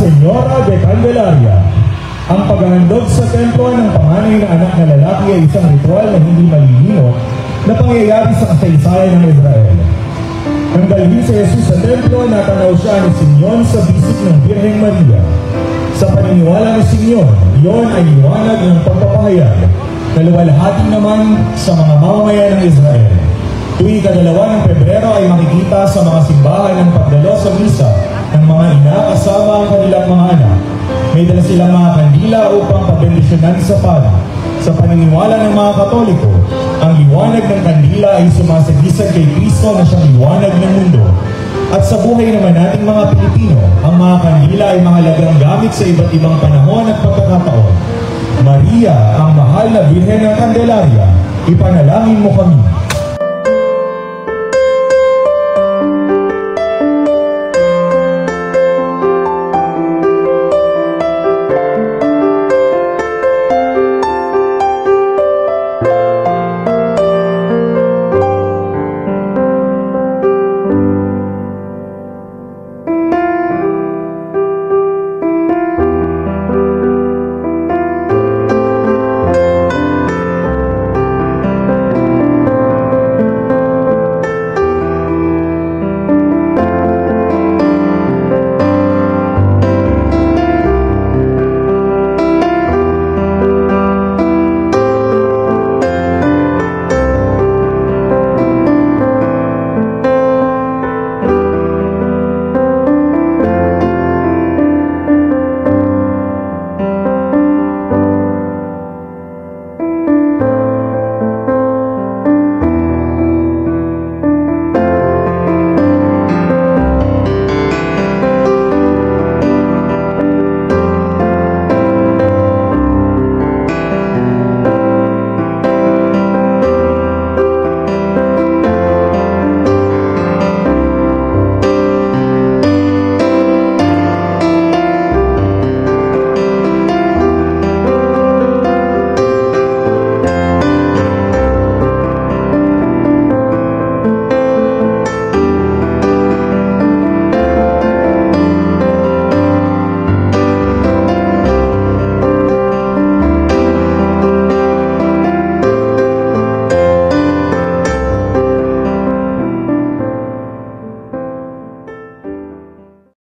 Señora de Candelaria. Ang paghahandog sa templo ng panganay na anak na lalaki ay isang ritual na hindi malilimot na pangyayari sa kasaysayan ng Israel. Nang dalhin si Jesus sa templo, natanaw siya ni Simeon sa bisig ng Birheng Maria. Sa paniniwala ni Simeon, iyon ay liwanag ng pagpapahayag na luwalhati naman sa mga mamamayan ng Israel. Tuwing ika-2 ng Pebrero ay makikita sa mga simbahan ng pagdalo sa misa ng mga ina kasama ang kanilang mga anak. May dala silang mga kandila upang pabendisyonan sa pana. Sa paniniwala ng mga Katoliko, ang liwanag ng kandila ay sumasagisag kay Kristo na siyang liwanag ng mundo. At sa buhay naman nating mga Pilipino, ang mga kandila ay mahalagang gamit sa iba't ibang panahon at pagkakataon. Maria, ang mahal na Birhen ng Candelaria, ipanalangin mo kami.